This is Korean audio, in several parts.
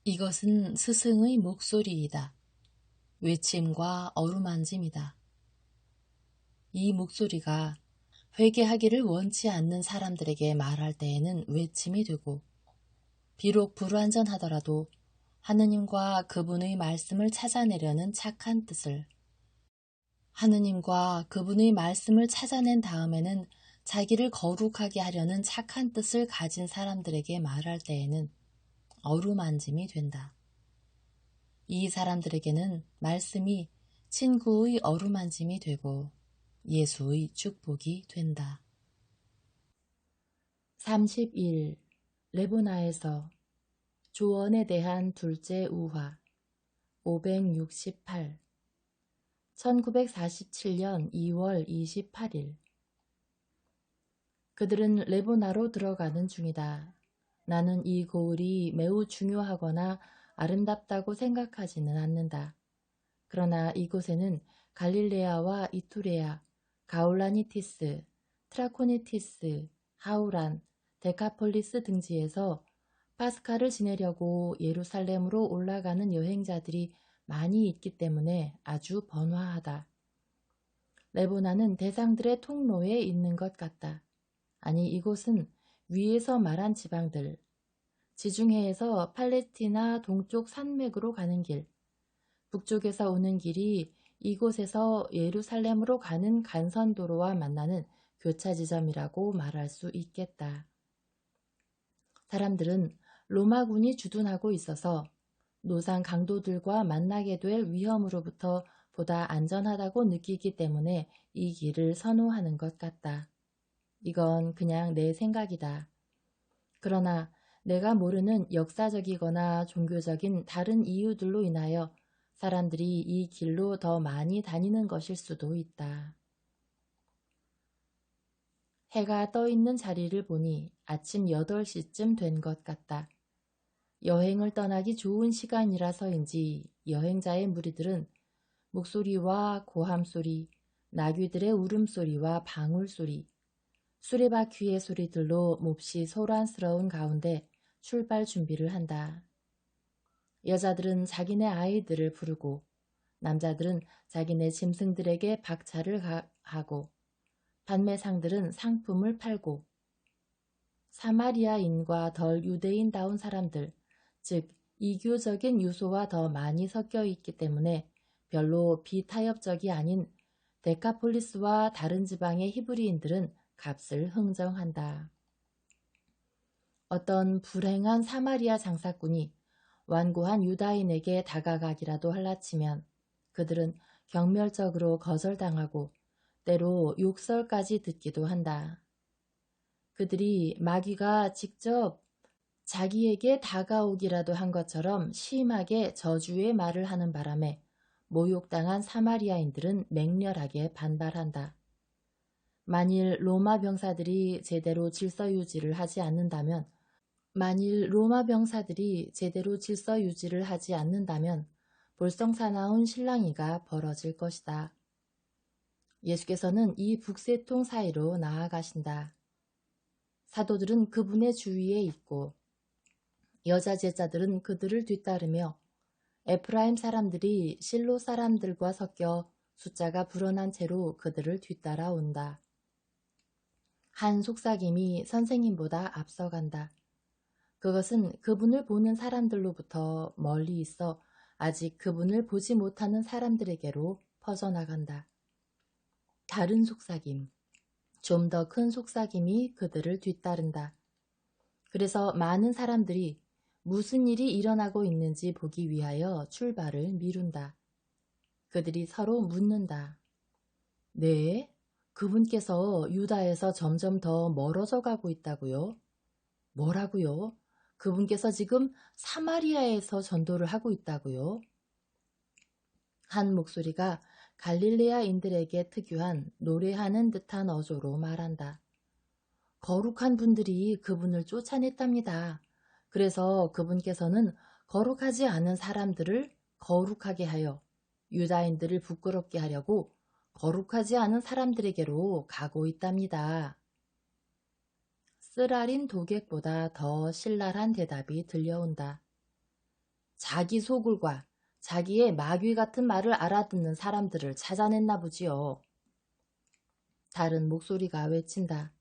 이것은 스승의 목소리이다. 외침과 어루만짐이다. 이 목소리가 회개하기를 원치 않는 사람들에게 말할 때에는 외침이 되고, 비록 불완전하더라도 하느님과 그분의 말씀을 찾아내려는 착한 뜻을, 하느님과 그분의 말씀을 찾아낸 다음에는 자기를 거룩하게 하려는 착한 뜻을 가진 사람들에게 말할 때에는 어루만짐이 된다. 이 사람들에게는 말씀이 친구의 어루만짐이 되고 예수의 축복이 된다. 31. 레보나에서 조언에 대한 둘째 우화 568 1947년 2월 28일 그들은 레보나로 들어가는 중이다. 나는 이 고을이 매우 중요하거나 아름답다고 생각하지는 않는다. 그러나 이곳에는 갈릴레아와 이투레아, 가울라니티스, 트라코니티스, 하우란, 데카폴리스 등지에서 파스카를 지내려고 예루살렘으로 올라가는 여행자들이 많이 있기 때문에 아주 번화하다. 레보나는 대상들의 통로에 있는 것 같다. 아니, 이곳은 위에서 말한 지방들, 지중해에서 팔레스티나 동쪽 산맥으로 가는 길, 북쪽에서 오는 길이 이곳에서 예루살렘으로 가는 간선도로와 만나는 교차 지점이라고 말할 수 있겠다. 사람들은 로마군이 주둔하고 있어서 노상 강도들과 만나게 될 위험으로부터 보다 안전하다고 느끼기 때문에 이 길을 선호하는 것 같다. 이건 그냥 내 생각이다. 그러나 내가 모르는 역사적이거나 종교적인 다른 이유들로 인하여 사람들이 이 길로 더 많이 다니는 것일 수도 있다. 해가 떠 있는 자리를 보니 아침 8시쯤 된 것 같다. 여행을 떠나기 좋은 시간이라서인지 여행자의 무리들은 목소리와 고함소리, 나귀들의 울음소리와 방울소리, 수레바퀴의 소리들로 몹시 소란스러운 가운데 출발 준비를 한다. 여자들은 자기네 아이들을 부르고 남자들은 자기네 짐승들에게 박차를 하고 판매상들은 상품을 팔고 사마리아인과 덜 유대인다운 사람들, 즉 이교적인 요소와 더 많이 섞여 있기 때문에 별로 비타협적이 아닌 데카폴리스와 다른 지방의 히브리인들은 값을 흥정한다. 어떤 불행한 사마리아 장사꾼이 완고한 유다인에게 다가가기라도 할라치면 그들은 경멸적으로 거절당하고 때로 욕설까지 듣기도 한다. 그들이 마귀가 직접 자기에게 다가오기라도 한 것처럼 심하게 저주의 말을 하는 바람에 모욕당한 사마리아인들은 맹렬하게 반발한다. 만일 로마 병사들이 제대로 질서 유지를 하지 않는다면 볼썽사나운 실랑이가 벌어질 것이다. 예수께서는 이 북새통 사이로 나아가신다. 사도들은 그분의 주위에 있고 여자 제자들은 그들을 뒤따르며 에프라임 사람들이 실로 사람들과 섞여 숫자가 불어난 채로 그들을 뒤따라온다. 한 속삭임이 선생님보다 앞서간다. 그것은 그분을 보는 사람들로부터 멀리 있어 아직 그분을 보지 못하는 사람들에게로 퍼져나간다. 다른 속삭임, 좀 더 큰 속삭임이 그들을 뒤따른다. 그래서 많은 사람들이 무슨 일이 일어나고 있는지 보기 위하여 출발을 미룬다. 그들이 서로 묻는다. 네, 그분께서 유다에서 점점 더 멀어져 가고 있다고요? 뭐라고요? 그분께서 지금 사마리아에서 전도를 하고 있다고요? 한 목소리가 갈릴레아인들에게 특유한 노래하는 듯한 어조로 말한다. 거룩한 분들이 그분을 쫓아냈답니다. 그래서 그분께서는 거룩하지 않은 사람들을 거룩하게 하여 유다인들을 부끄럽게 하려고 거룩하지 않은 사람들에게로 가고 있답니다. 쓰라린 도객보다 더 신랄한 대답이 들려온다. 자기 소굴과 자기의 마귀 같은 말을 알아듣는 사람들을 찾아냈나 보지요. 다른 목소리가 외친다.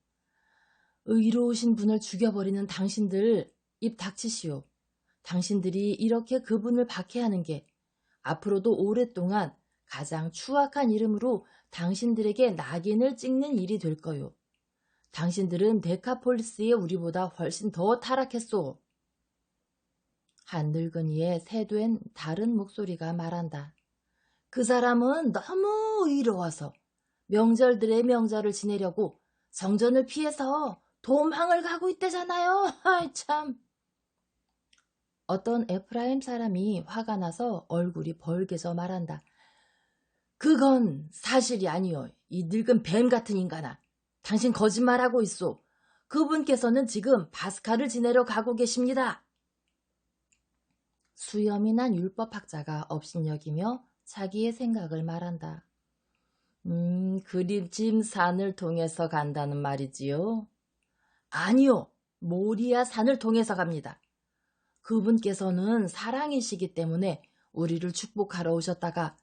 의로우신 분을 죽여버리는 당신들, 입 닥치시오. 당신들이 이렇게 그분을 박해하는 게 앞으로도 오랫동안 가장 추악한 이름으로 당신들에게 낙인을 찍는 일이 될 거요. 당신들은 데카폴리스의 우리보다 훨씬 더 타락했소. 한 늙은이의 새된 다른 목소리가 말한다. 그 사람은 너무 의로워서 명절들의 명절을 지내려고 정전을 피해서 도망을 가고 있대잖아요. 아이 참. 어떤 에프라임 사람이 화가 나서 얼굴이 벌게져 말한다. 그건 사실이 아니요. 이 늙은 뱀 같은 인간아. 당신 거짓말하고 있소. 그분께서는 지금 파스카를 지내러 가고 계십니다. 수염이 난 율법학자가 업신여기며 자기의 생각을 말한다. 그리짐 산을 통해서 간다는 말이지요? 아니요. 모리아 산을 통해서 갑니다. 그분께서는 사랑이시기 때문에 우리를 축복하러 오셨다가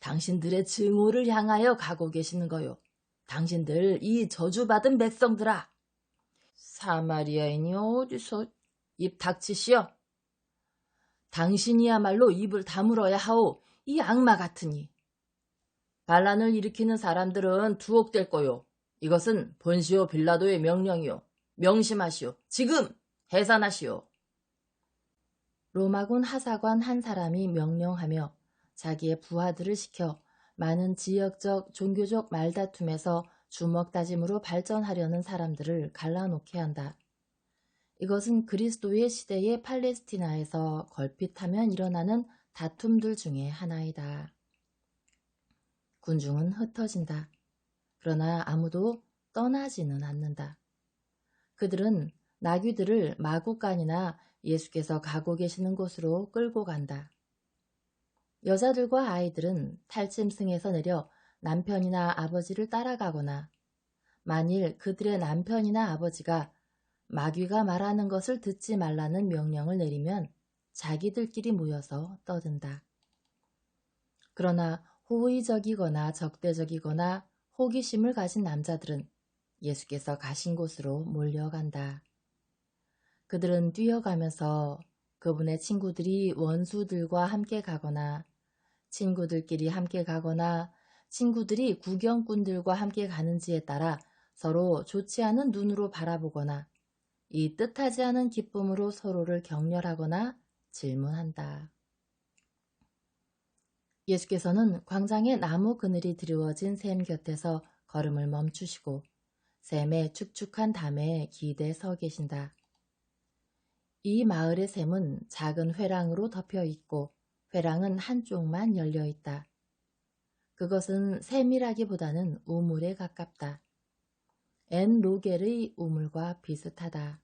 당신들의 증오를 향하여 가고 계시는 거요. 당신들 이 저주받은 백성들아. 사마리아인이 어디서 입 닥치시오. 당신이야말로 입을 다물어야 하오. 이 악마 같으니. 반란을 일으키는 사람들은 투옥될 거요. 이것은 본시오 빌라도의 명령이요. 명심하시오. 지금 해산하시오. 로마군 하사관 한 사람이 명령하며 자기의 부하들을 시켜 많은 지역적 종교적 말다툼에서 주먹다짐으로 발전하려는 사람들을 갈라놓게 한다. 이것은 그리스도의 시대의 팔레스티나에서 걸핏하면 일어나는 다툼들 중에 하나이다. 군중은 흩어진다. 그러나 아무도 떠나지는 않는다. 그들은 나귀들을 마구간이나 예수께서 가고 계시는 곳으로 끌고 간다. 여자들과 아이들은 탈짐승에서 내려 남편이나 아버지를 따라가거나 만일 그들의 남편이나 아버지가 마귀가 말하는 것을 듣지 말라는 명령을 내리면 자기들끼리 모여서 떠든다. 그러나 호의적이거나 적대적이거나 호기심을 가진 남자들은 예수께서 가신 곳으로 몰려간다. 그들은 뛰어가면서 그분의 친구들이 원수들과 함께 가거나 친구들끼리 함께 가거나 친구들이 구경꾼들과 함께 가는지에 따라 서로 좋지 않은 눈으로 바라보거나 이 뜻하지 않은 기쁨으로 서로를 격렬하거나 질문한다. 예수께서는 광장에 나무 그늘이 드리워진 샘 곁에서 걸음을 멈추시고 샘의 축축한 담에 기대 서 계신다. 이 마을의 샘은 작은 회랑으로 덮여 있고 회랑은 한쪽만 열려 있다. 그것은 샘이라기보다는 우물에 가깝다. 엔 로겔의 우물과 비슷하다.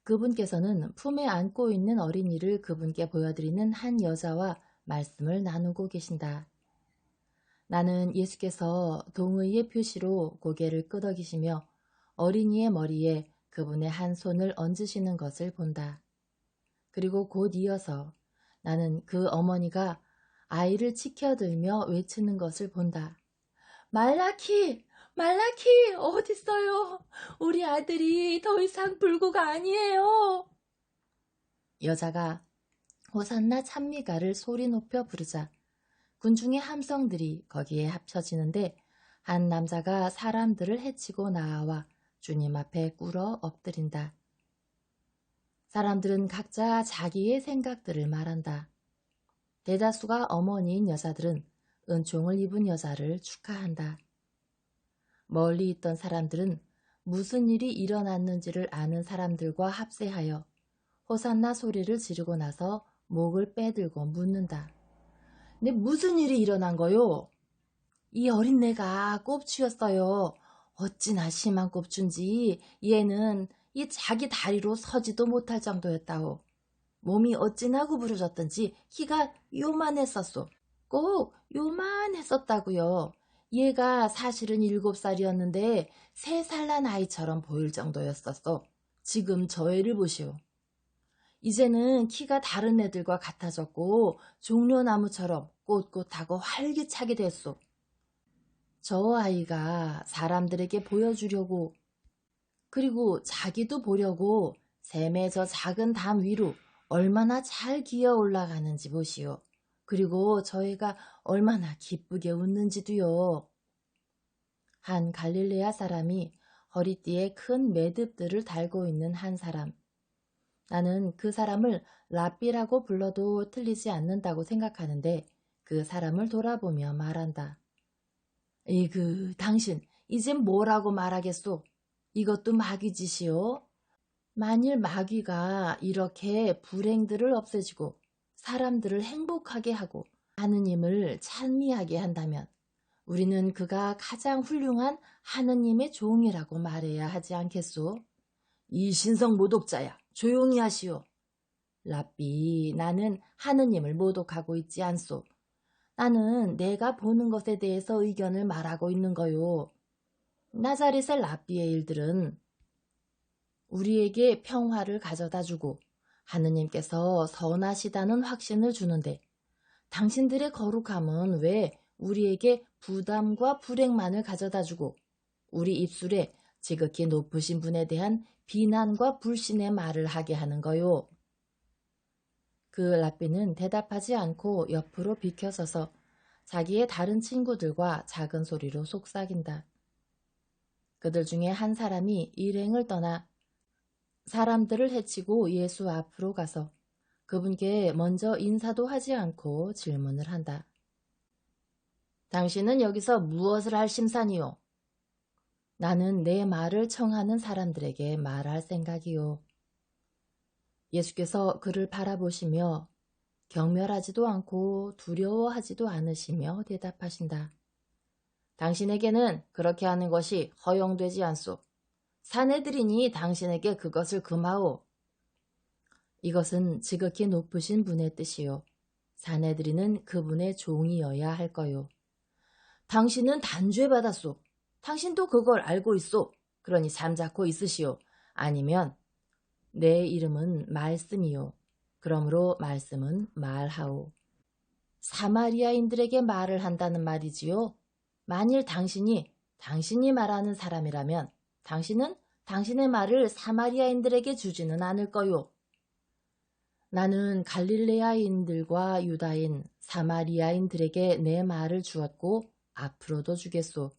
그분께서는 품에 안고 있는 어린이를 그분께 보여드리는 한 여자와 말씀을 나누고 계신다. 나는 예수께서 동의의 표시로 고개를 끄덕이시며 어린이의 머리에 그분의 한 손을 얹으시는 것을 본다. 그리고 곧 이어서 나는 그 어머니가 아이를 치켜들며 외치는 것을 본다. 말라키! 말라키! 어딨어요? 우리 아들이 더 이상 불구가 아니에요. 여자가 호산나 찬미가를 소리 높여 부르자 군중의 함성들이 거기에 합쳐지는데 한 남자가 사람들을 해치고 나와 주님 앞에 꿇어 엎드린다. 사람들은 각자 자기의 생각들을 말한다. 대다수가 어머니인 여자들은 은총을 입은 여자를 축하한다. 멀리 있던 사람들은 무슨 일이 일어났는지를 아는 사람들과 합세하여 호산나 소리를 지르고 나서 목을 빼들고 묻는다. 근데 무슨 일이 일어난 거요? 이 어린애가 꼽추였어요. 어찌나 심한 꼽춘지 얘는 이 자기 다리로 서지도 못할 정도였다오. 몸이 어찌나 구부러졌던지 키가 요만했었소. 꼭 요만했었다고요. 얘가 사실은 7살이었는데 3살 난 아이처럼 보일 정도였었어. 지금 저 애를 보시오. 이제는 키가 다른 애들과 같아졌고 종려나무처럼 꼿꼿하고 활기차게 됐소. 저 아이가 사람들에게 보여주려고 그리고 자기도 보려고 샘의 저 작은 담 위로 얼마나 잘 기어 올라가는지 보시오. 그리고 저 애가 얼마나 기쁘게 웃는지도요. 한 갈릴레아 사람이 허리띠에 큰 매듭들을 달고 있는 한 사람. 나는 그 사람을 랍비라고 불러도 틀리지 않는다고 생각하는데 그 사람을 돌아보며 말한다. 이그 당신 이제 뭐라고 말하겠소? 이것도 마귀짓이요. 만일 마귀가 이렇게 불행들을 없애주고 사람들을 행복하게 하고 하느님을 찬미하게 한다면 우리는 그가 가장 훌륭한 하느님의 종이라고 말해야 하지 않겠소? 이 신성 모독자야, 조용히 하시오. 랍비, 나는 하느님을 모독하고 있지 않소. 나는 내가 보는 것에 대해서 의견을 말하고 있는 거요. 나자렛의 랍비의 일들은 우리에게 평화를 가져다 주고 하느님께서 선하시다는 확신을 주는데 당신들의 거룩함은 왜 우리에게 부담과 불행만을 가져다 주고 우리 입술에 지극히 높으신 분에 대한 비난과 불신의 말을 하게 하는 거요. 그 랍비는 대답하지 않고 옆으로 비켜서서 자기의 다른 친구들과 작은 소리로 속삭인다. 그들 중에 한 사람이 일행을 떠나 사람들을 해치고 예수 앞으로 가서 그분께 먼저 인사도 하지 않고 질문을 한다. 당신은 여기서 무엇을 할 심산이요? 나는 내 말을 청하는 사람들에게 말할 생각이요. 예수께서 그를 바라보시며 경멸하지도 않고 두려워하지도 않으시며 대답하신다. 당신에게는 그렇게 하는 것이 허용되지 않소. 사내들이니 당신에게 그것을 금하오. 이것은 지극히 높으신 분의 뜻이요. 사내들이는 그분의 종이어야 할 거요. 당신은 단죄받았소. 당신도 그걸 알고 있소. 그러니 잠자코 있으시오. 아니면 내 이름은 말씀이요. 그러므로 말씀은 말하오. 사마리아인들에게 말을 한다는 말이지요. 만일 당신이 말하는 사람이라면 당신은 당신의 말을 사마리아인들에게 주지는 않을 거요. 나는 갈릴레아인들과 유다인, 사마리아인들에게 내 말을 주었고 앞으로도 주겠소.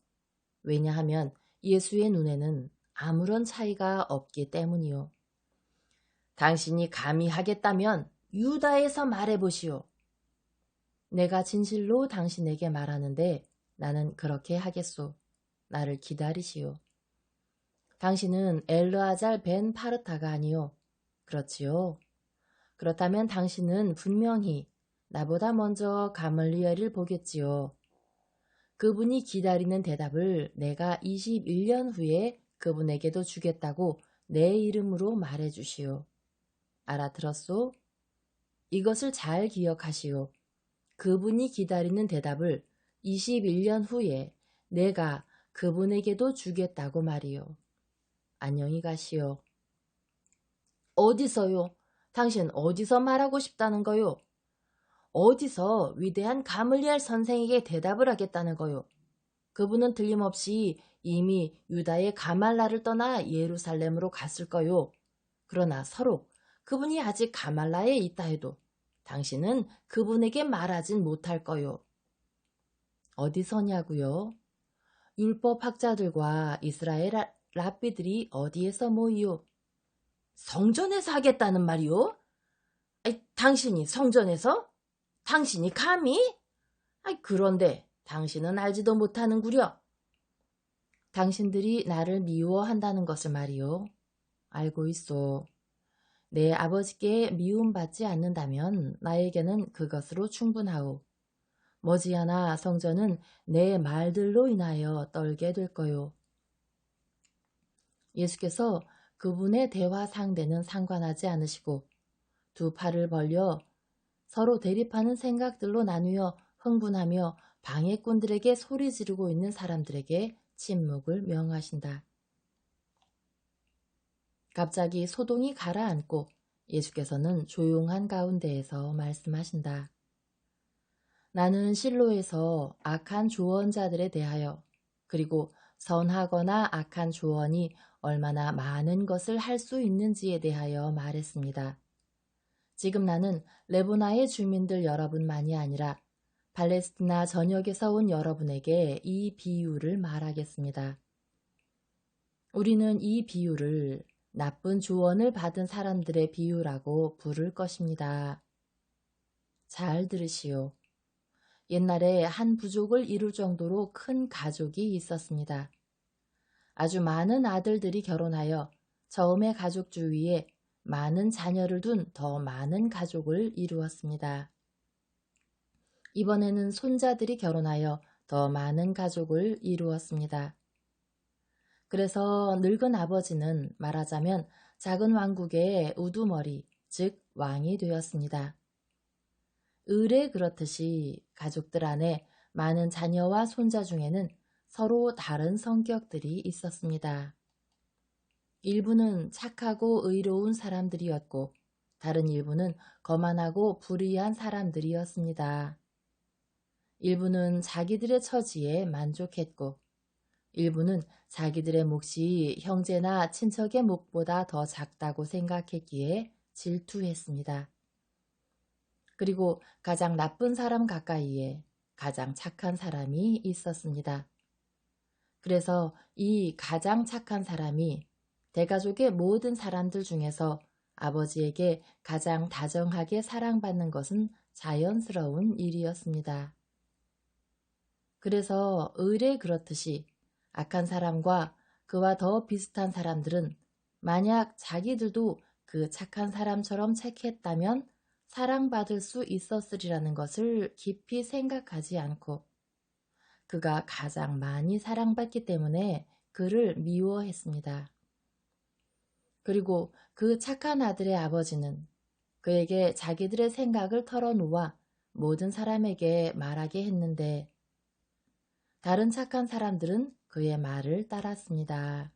왜냐하면 예수의 눈에는 아무런 차이가 없기 때문이요. 당신이 감히 하겠다면 유다에서 말해보시오. 내가 진실로 당신에게 말하는데 나는 그렇게 하겠소. 나를 기다리시오. 당신은 엘르아잘 벤 파르타가 아니요. 그렇지요. 그렇다면 당신은 분명히 나보다 먼저 가말리엘을 보겠지요. 그분이 기다리는 대답을 내가 21년 후에 그분에게도 주겠다고 내 이름으로 말해주시오. 알아들었소? 이것을 잘 기억하시오. 그분이 기다리는 대답을 21년 후에 내가 그분에게도 주겠다고 말이요. 안녕히 가시오. 어디서요? 당신 어디서 말하고 싶다는 거요? 어디서 위대한 가물리엘 선생에게 대답을 하겠다는 거요? 그분은 틀림없이 이미 유다의 가말라를 떠나 예루살렘으로 갔을 거요. 그러나 서로 그분이 아직 가말라에 있다 해도 당신은 그분에게 말하진 못할 거요. 어디서냐고요? 율법학자들과 이스라엘 랍비들이 어디에서 모이요? 성전에서 하겠다는 말이요? 아이, 당신이 성전에서? 당신이 감히? 아이, 그런데 당신은 알지도 못하는구려. 당신들이 나를 미워한다는 것을 말이요. 알고 있소. 내 아버지께 미움받지 않는다면 나에게는 그것으로 충분하오. 머지않아 성전은 내 말들로 인하여 떨게 될 거요. 예수께서 그분의 대화 상대는 상관하지 않으시고 두 팔을 벌려 서로 대립하는 생각들로 나누어 흥분하며 방해꾼들에게 소리 지르고 있는 사람들에게 침묵을 명하신다. 갑자기 소동이 가라앉고 예수께서는 조용한 가운데에서 말씀하신다. 나는 실로에서 악한 조언자들에 대하여 그리고 선하거나 악한 조언이 얼마나 많은 것을 할 수 있는지에 대하여 말했습니다. 지금 나는 레보나의 주민들 여러분만이 아니라 팔레스티나 전역에서 온 여러분에게 이 비유를 말하겠습니다. 우리는 이 비유를 나쁜 조언을 받은 사람들의 비유라고 부를 것입니다. 잘 들으시오. 옛날에 한 부족을 이룰 정도로 큰 가족이 있었습니다. 아주 많은 아들들이 결혼하여 처음의 가족 주위에 많은 자녀를 둔 더 많은 가족을 이루었습니다. 이번에는 손자들이 결혼하여 더 많은 가족을 이루었습니다. 그래서 늙은 아버지는 말하자면 작은 왕국의 우두머리, 즉 왕이 되었습니다. 을에 그렇듯이 가족들 안에 많은 자녀와 손자 중에는 서로 다른 성격들이 있었습니다. 일부는 착하고 의로운 사람들이었고 다른 일부는 거만하고 불의한 사람들이었습니다. 일부는 자기들의 처지에 만족했고 일부는 자기들의 몫이 형제나 친척의 몫보다 더 작다고 생각했기에 질투했습니다. 그리고 가장 나쁜 사람 가까이에 가장 착한 사람이 있었습니다. 그래서 이 가장 착한 사람이 대가족의 모든 사람들 중에서 아버지에게 가장 다정하게 사랑받는 것은 자연스러운 일이었습니다. 그래서 을에 그렇듯이 악한 사람과 그와 더 비슷한 사람들은 만약 자기들도 그 착한 사람처럼 착했다면 사랑받을 수 있었으리라는 것을 깊이 생각하지 않고 그가 가장 많이 사랑받기 때문에 그를 미워했습니다. 그리고 그 착한 아들의 아버지는 그에게 자기들의 생각을 털어놓아 모든 사람에게 말하게 했는데 다른 착한 사람들은 그의 말을 따랐습니다.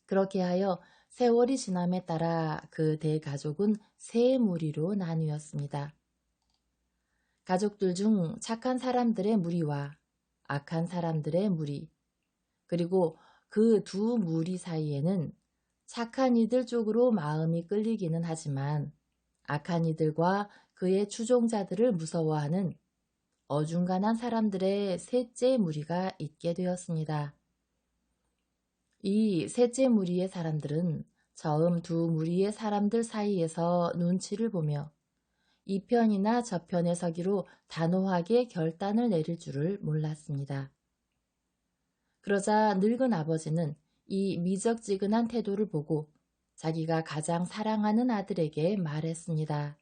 그렇게 하여 세월이 지남에 따라 그 대가족은 세 무리로 나뉘었습니다. 가족들 중 착한 사람들의 무리와 악한 사람들의 무리, 그리고 그 두 무리 사이에는 착한 이들 쪽으로 마음이 끌리기는 하지만 악한 이들과 그의 추종자들을 무서워하는 어중간한 사람들의 셋째 무리가 있게 되었습니다. 이 셋째 무리의 사람들은 처음 두 무리의 사람들 사이에서 눈치를 보며 이 편이나 저 편에 서기로 단호하게 결단을 내릴 줄을 몰랐습니다. 그러자 늙은 아버지는 이 미적지근한 태도를 보고 자기가 가장 사랑하는 아들에게 말했습니다.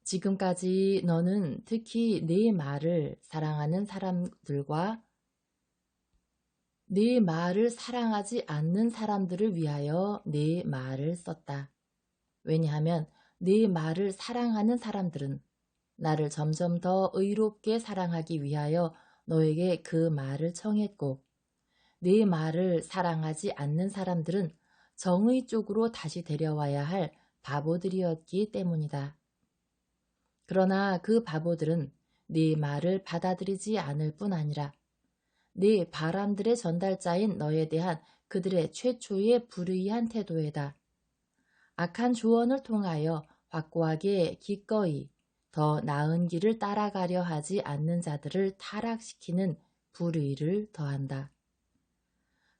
지금까지 너는 특히 네 말을 사랑하는 사람들과 네 말을 사랑하지 않는 사람들을 위하여 네 말을 썼다. 왜냐하면 네 말을 사랑하는 사람들은 나를 점점 더 의롭게 사랑하기 위하여 너에게 그 말을 청했고 네 말을 사랑하지 않는 사람들은 정의 쪽으로 다시 데려와야 할 바보들이었기 때문이다. 그러나 그 바보들은 네 말을 받아들이지 않을 뿐 아니라 네 바람들의 전달자인 너에 대한 그들의 최초의 불의한 태도에다 악한 조언을 통하여 확고하게 기꺼이 더 나은 길을 따라가려 하지 않는 자들을 타락시키는 불의를 더한다.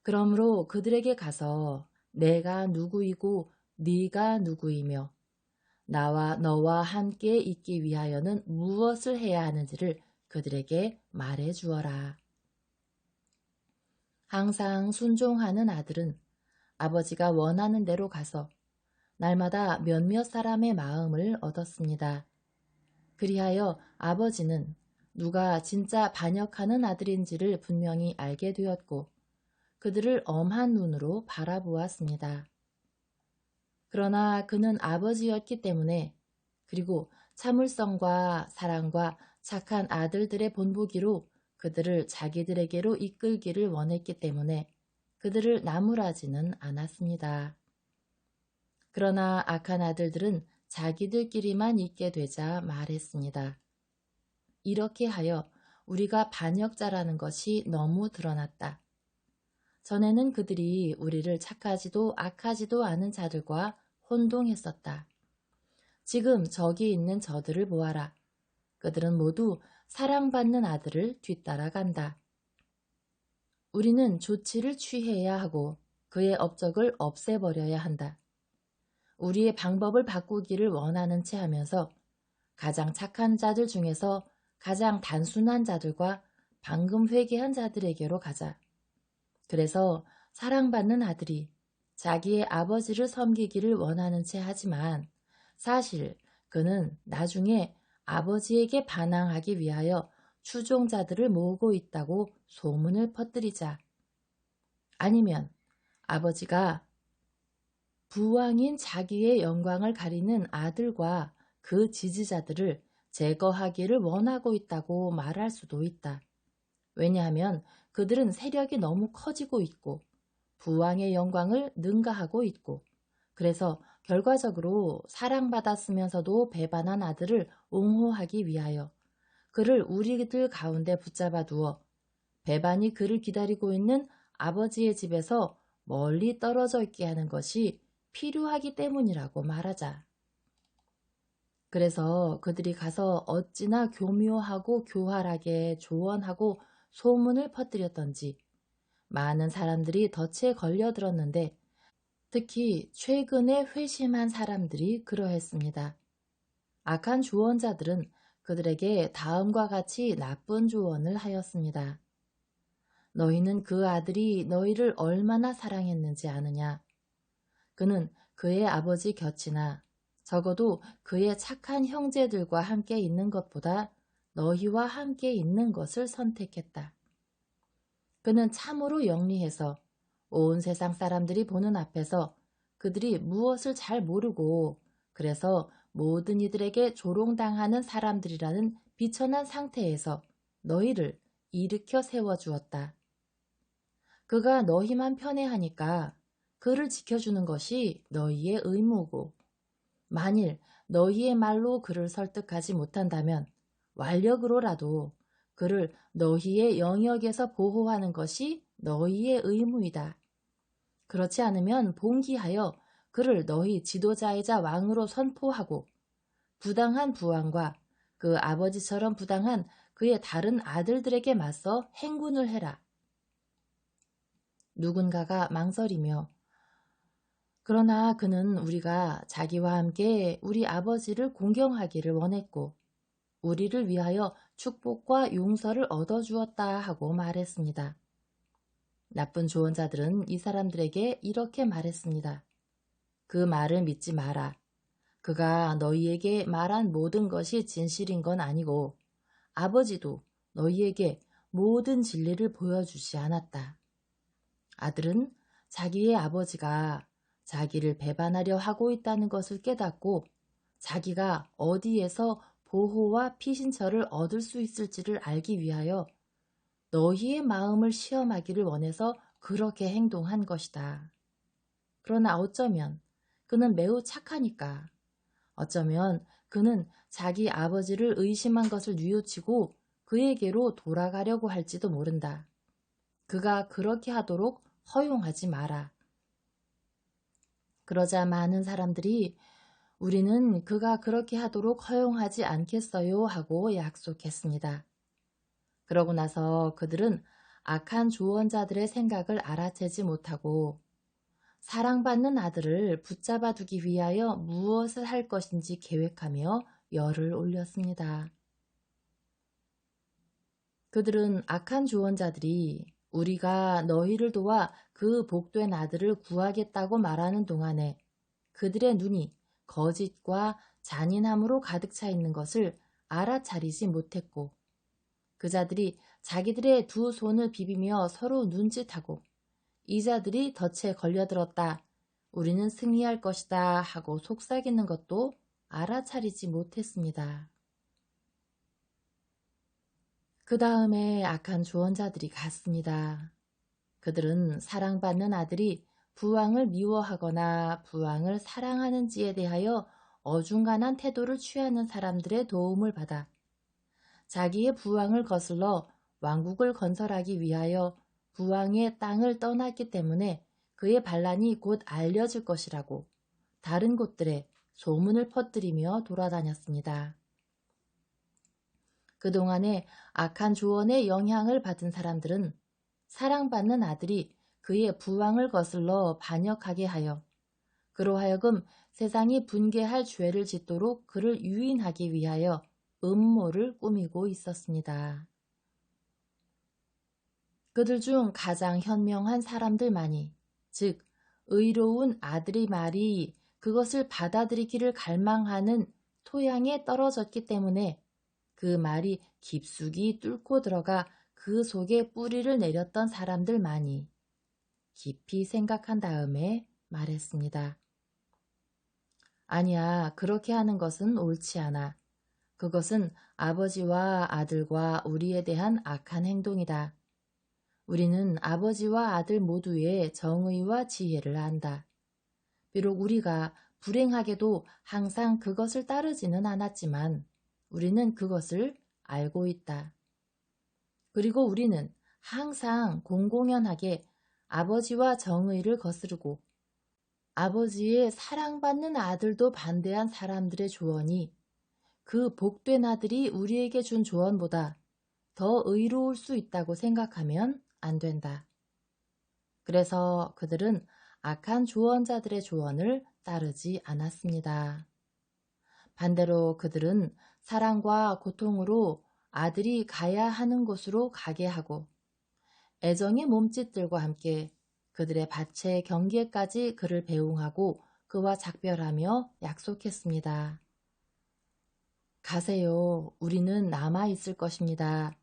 그러므로 그들에게 가서 내가 누구이고 네가 누구이며 나와 너와 함께 있기 위하여는 무엇을 해야 하는지를 그들에게 말해 주어라. 항상 순종하는 아들은 아버지가 원하는 대로 가서 날마다 몇몇 사람의 마음을 얻었습니다. 그리하여 아버지는 누가 진짜 반역하는 아들인지를 분명히 알게 되었고 그들을 엄한 눈으로 바라보았습니다. 그러나 그는 아버지였기 때문에 그리고 참을성과 사랑과 착한 아들들의 본보기로 그들을 자기들에게로 이끌기를 원했기 때문에 그들을 나무라지는 않았습니다. 그러나 악한 아들들은 자기들끼리만 있게 되자 말했습니다. 이렇게 하여 우리가 반역자라는 것이 너무 드러났다. 전에는 그들이 우리를 착하지도 악하지도 않은 자들과 혼동했었다. 지금 저기 있는 저들을 보아라. 그들은 모두 사랑받는 아들을 뒤따라간다. 우리는 조치를 취해야 하고 그의 업적을 없애버려야 한다. 우리의 방법을 바꾸기를 원하는 채 하면서 가장 착한 자들 중에서 가장 단순한 자들과 방금 회개한 자들에게로 가자. 그래서 사랑받는 아들이 자기의 아버지를 섬기기를 원하는 채 하지만 사실 그는 나중에 아버지에게 반항하기 위하여 추종자들을 모으고 있다고 소문을 퍼뜨리자. 아니면 아버지가 부왕인 자기의 영광을 가리는 아들과 그 지지자들을 제거하기를 원하고 있다고 말할 수도 있다. 왜냐하면 그들은 세력이 너무 커지고 있고 부왕의 영광을 능가하고 있고 그래서 결과적으로 사랑받았으면서도 배반한 아들을 옹호하기 위하여 그를 우리들 가운데 붙잡아 두어 배반이 그를 기다리고 있는 아버지의 집에서 멀리 떨어져 있게 하는 것이 필요하기 때문이라고 말하자. 그래서 그들이 가서 어찌나 교묘하고 교활하게 조언하고 소문을 퍼뜨렸던지 많은 사람들이 덫에 걸려들었는데 특히 최근에 회심한 사람들이 그러했습니다. 악한 조언자들은 그들에게 다음과 같이 나쁜 조언을 하였습니다. 너희는 그 아들이 너희를 얼마나 사랑했는지 아느냐? 그는 그의 아버지 곁이나 적어도 그의 착한 형제들과 함께 있는 것보다 너희와 함께 있는 것을 선택했다. 그는 참으로 영리해서 온 세상 사람들이 보는 앞에서 그들이 무엇을 잘 모르고 그래서 모든 이들에게 조롱당하는 사람들이라는 비천한 상태에서 너희를 일으켜 세워주었다. 그가 너희만 편애하니까 그를 지켜주는 것이 너희의 의무고 만일 너희의 말로 그를 설득하지 못한다면 완력으로라도 그를 너희의 영역에서 보호하는 것이 너희의 의무이다. 그렇지 않으면 봉기하여 그를 너희 지도자이자 왕으로 선포하고 부당한 부왕과 그 아버지처럼 부당한 그의 다른 아들들에게 맞서 행군을 해라. 누군가가 망설이며 그러나 그는 우리가 자기와 함께 우리 아버지를 공경하기를 원했고 우리를 위하여 축복과 용서를 얻어주었다 하고 말했습니다. 나쁜 조언자들은 이 사람들에게 이렇게 말했습니다. 그 말을 믿지 마라. 그가 너희에게 말한 모든 것이 진실인 건 아니고 아버지도 너희에게 모든 진리를 보여주지 않았다. 아들은 자기의 아버지가 자기를 배반하려 하고 있다는 것을 깨닫고 자기가 어디에서 보호와 피신처를 얻을 수 있을지를 알기 위하여 너희의 마음을 시험하기를 원해서 그렇게 행동한 것이다. 그러나 어쩌면 그는 매우 착하니까 어쩌면 그는 자기 아버지를 의심한 것을 뉘우치고 그에게로 돌아가려고 할지도 모른다. 그가 그렇게 하도록 허용하지 마라. 그러자 많은 사람들이 우리는 그가 그렇게 하도록 허용하지 않겠어요 하고 약속했습니다. 그러고 나서 그들은 악한 조언자들의 생각을 알아채지 못하고 사랑받는 아들을 붙잡아 두기 위하여 무엇을 할 것인지 계획하며 열을 올렸습니다. 그들은 악한 조언자들이 우리가 너희를 도와 그 복된 아들을 구하겠다고 말하는 동안에 그들의 눈이 거짓과 잔인함으로 가득 차 있는 것을 알아차리지 못했고 그 자들이 자기들의 두 손을 비비며 서로 눈짓하고 이 자들이 덫에 걸려들었다. 우리는 승리할 것이다 하고 속삭이는 것도 알아차리지 못했습니다. 그 다음에 악한 조언자들이 갔습니다. 그들은 사랑받는 아들이 부왕을 미워하거나 부왕을 사랑하는지에 대하여 어중간한 태도를 취하는 사람들의 도움을 받아 자기의 부왕을 거슬러 왕국을 건설하기 위하여 부왕의 땅을 떠났기 때문에 그의 반란이 곧 알려질 것이라고 다른 곳들에 소문을 퍼뜨리며 돌아다녔습니다. 그동안에 악한 조언의 영향을 받은 사람들은 사랑받는 아들이 그의 부왕을 거슬러 반역하게 하여 그로 하여금 세상이 분개할 죄를 짓도록 그를 유인하기 위하여 음모를 꾸미고 있었습니다. 그들 중 가장 현명한 사람들만이, 즉 의로운 아들의 말이 그것을 받아들이기를 갈망하는 토양에 떨어졌기 때문에 그 말이 깊숙이 뚫고 들어가 그 속에 뿌리를 내렸던 사람들만이 깊이 생각한 다음에 말했습니다. 아니야, 그렇게 하는 것은 옳지 않아. 그것은 아버지와 아들과 우리에 대한 악한 행동이다. 우리는 아버지와 아들 모두의 정의와 지혜를 안다. 비록 우리가 불행하게도 항상 그것을 따르지는 않았지만 우리는 그것을 알고 있다. 그리고 우리는 항상 공공연하게 아버지와 정의를 거스르고 아버지의 사랑받는 아들도 반대한 사람들의 조언이 그 복된 아들이 우리에게 준 조언보다 더 의로울 수 있다고 생각하면 안 된다. 그래서 그들은 악한 조언자들의 조언을 따르지 않았습니다. 반대로 그들은 사랑과 고통으로 아들이 가야 하는 곳으로 가게 하고 애정의 몸짓들과 함께 그들의 밭의 경계까지 그를 배웅하고 그와 작별하며 약속했습니다. 가세요. 우리는 남아 있을 것입니다.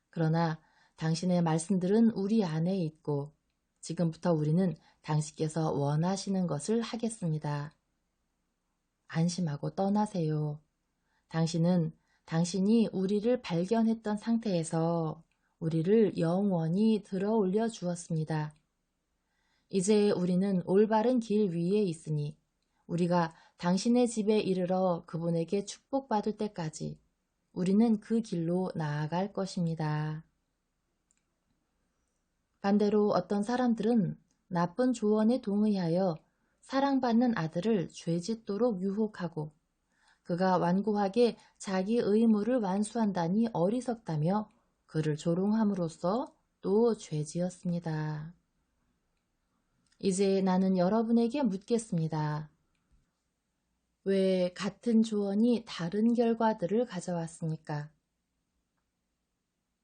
그러나 당신의 말씀들은 우리 안에 있고 지금부터 우리는 당신께서 원하시는 것을 하겠습니다. 안심하고 떠나세요. 당신은 당신이 우리를 발견했던 상태에서 우리를 영원히 들어 올려 주었습니다. 이제 우리는 올바른 길 위에 있으니 우리가 당신의 집에 이르러 그분에게 축복받을 때까지 우리는 그 길로 나아갈 것입니다. 반대로 어떤 사람들은 나쁜 조언에 동의하여 사랑받는 아들을 죄짓도록 유혹하고 그가 완고하게 자기 의무를 완수한다니 어리석다며 그를 조롱함으로써 또 죄지었습니다. 이제 나는 여러분에게 묻겠습니다. 왜 같은 조언이 다른 결과들을 가져왔습니까?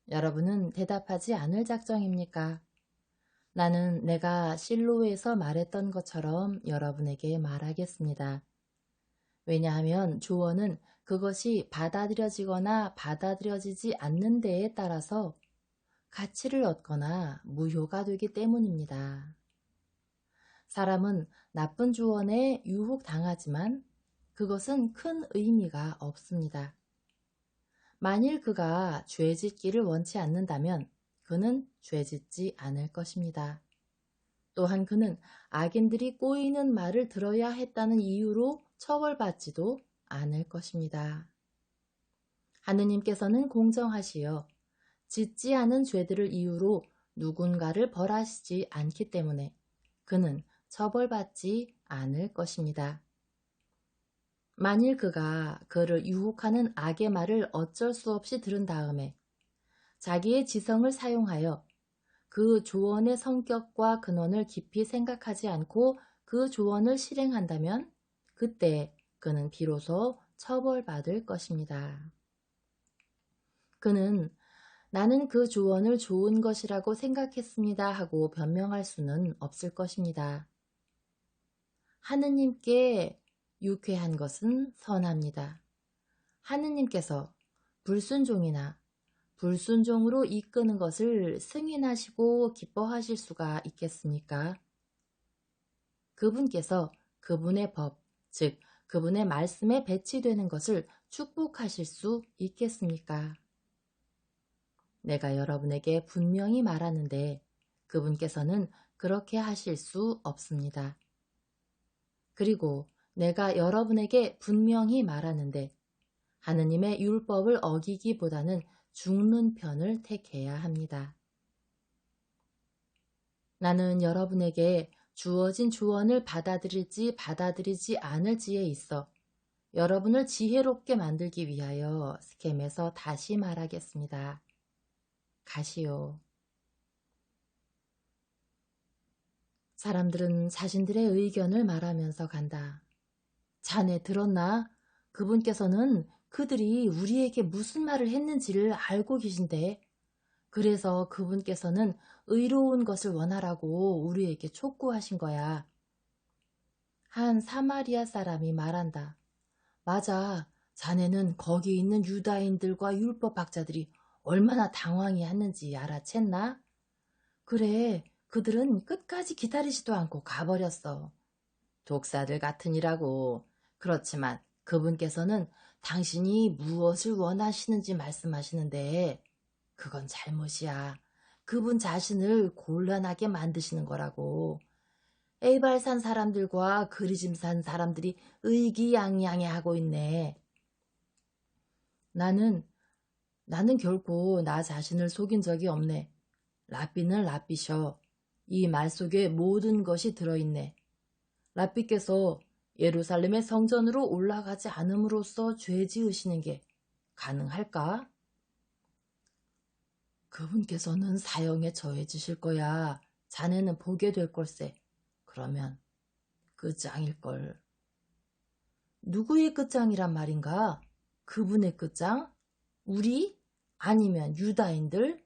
여러분은 대답하지 않을 작정입니까? 나는 내가 실로에서 말했던 것처럼 여러분에게 말하겠습니다. 왜냐하면 조언은 그것이 받아들여지거나 받아들여지지 않는 데에 따라서 가치를 얻거나 무효가 되기 때문입니다. 사람은 나쁜 조언에 유혹당하지만 그것은 큰 의미가 없습니다. 만일 그가 죄짓기를 원치 않는다면 그는 죄짓지 않을 것입니다. 또한 그는 악인들이 꼬이는 말을 들어야 했다는 이유로 처벌받지도 않을 것입니다. 하느님께서는 공정하시어 짓지 않은 죄들을 이유로 누군가를 벌하시지 않기 때문에 그는 처벌받지 않을 것입니다. 만일 그가 그를 유혹하는 악의 말을 어쩔 수 없이 들은 다음에 자기의 지성을 사용하여 그 조언의 성격과 근원을 깊이 생각하지 않고 그 조언을 실행한다면 그때 그는 비로소 처벌받을 것입니다. 그는 나는 그 조언을 좋은 것이라고 생각했습니다 하고 변명할 수는 없을 것입니다. 하느님께 유쾌한 것은 선합니다. 하느님께서 불순종이나 불순종으로 이끄는 것을 승인하시고 기뻐하실 수가 있겠습니까? 그분께서 그분의 법, 즉 그분의 말씀에 배치되는 것을 축복하실 수 있겠습니까? 내가 여러분에게 분명히 말하는데 그분께서는 그렇게 하실 수 없습니다. 그리고 내가 여러분에게 분명히 말하는데 하느님의 율법을 어기기보다는 죽는 편을 택해야 합니다. 나는 여러분에게 주어진 조언을 받아들일지 받아들이지 않을지에 있어 여러분을 지혜롭게 만들기 위하여 스켐에서 다시 말하겠습니다. 가시오. 사람들은 자신들의 의견을 말하면서 간다. 자네 들었나? 그분께서는 그들이 우리에게 무슨 말을 했는지를 알고 계신데, 그래서 그분께서는 의로운 것을 원하라고 우리에게 촉구하신 거야. 한 사마리아 사람이 말한다. 맞아. 자네는 거기 있는 유다인들과 율법학자들이 얼마나 당황해하는지 알아챘나? 그래, 그들은 끝까지 기다리지도 않고 가버렸어. 독사들 같으니라고. 그렇지만 그분께서는 당신이 무엇을 원하시는지 말씀하시는데 그건 잘못이야. 그분 자신을 곤란하게 만드시는 거라고. 에이발산 사람들과 그리짐산 사람들이 의기양양해하고 있네. 나는 결코 나 자신을 속인 적이 없네. 랍비는 랍비셔. 이 말 속에 모든 것이 들어있네. 랍비께서 예루살렘의 성전으로 올라가지 않음으로써 죄 지으시는 게 가능할까? 그분께서는 사형에 처해지실 거야. 자네는 보게 될 걸세. 그러면 끝장일걸. 누구의 끝장이란 말인가? 그분의 끝장? 우리? 아니면 유다인들?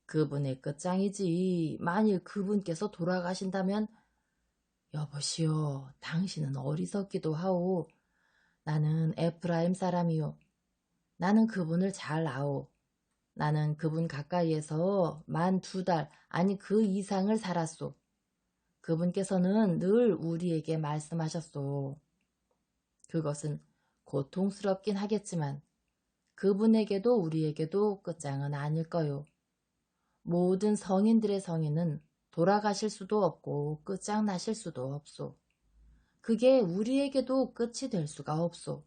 그분의 끝장이지. 만일 그분께서 돌아가신다면 여보시오, 당신은 어리석기도 하오. 나는 에프라임 사람이요. 나는 그분을 잘 아오. 나는 그분 가까이에서 만 2달, 아니 그 이상을 살았소. 그분께서는 늘 우리에게 말씀하셨소. 그것은 고통스럽긴 하겠지만 그분에게도 우리에게도 끝장은 아닐 거요. 모든 성인들의 성인은 돌아가실 수도 없고 끝장나실 수도 없소. 그게 우리에게도 끝이 될 수가 없소.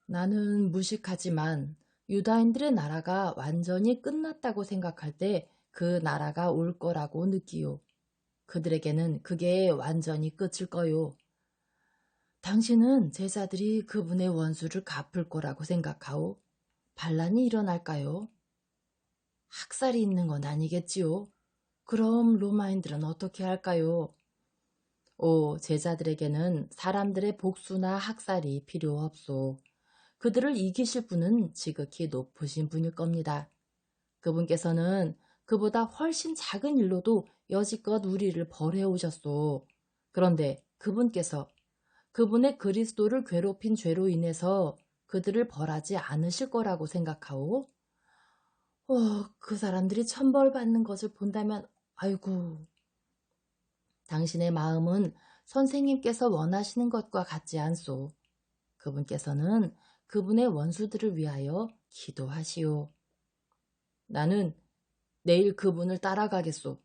나는 무식하지만 유다인들의 나라가 완전히 끝났다고 생각할 때 그 나라가 올 거라고 느끼요. 그들에게는 그게 완전히 끝일 거요. 당신은 제자들이 그분의 원수를 갚을 거라고 생각하오? 반란이 일어날까요? 학살이 있는 건 아니겠지요? 그럼 로마인들은 어떻게 할까요? 제자들에게는 사람들의 복수나 학살이 필요 없소. 그들을 이기실 분은 지극히 높으신 분일 겁니다. 그분께서는 그보다 훨씬 작은 일로도 여지껏 우리를 벌해오셨소. 그런데 그분께서 그분의 그리스도를 괴롭힌 죄로 인해서 그들을 벌하지 않으실 거라고 생각하오? 그 사람들이 천벌받는 것을 본다면 아이고. 당신의 마음은 선생님께서 원하시는 것과 같지 않소. 그분께서는 그분의 원수들을 위하여 기도하시오. 나는 내일 그분을 따라가겠소.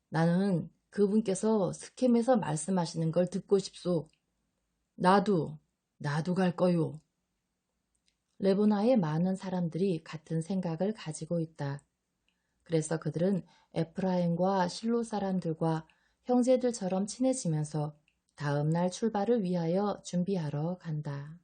나는 그분께서 스켐에서 말씀하시는 걸 듣고 싶소. 나도 갈 거요. 레보나의 많은 사람들이 같은 생각을 가지고 있다. 그래서 그들은 에프라임과 실로 사람들과 형제들처럼 친해지면서 다음 날 출발을 위하여 준비하러 간다.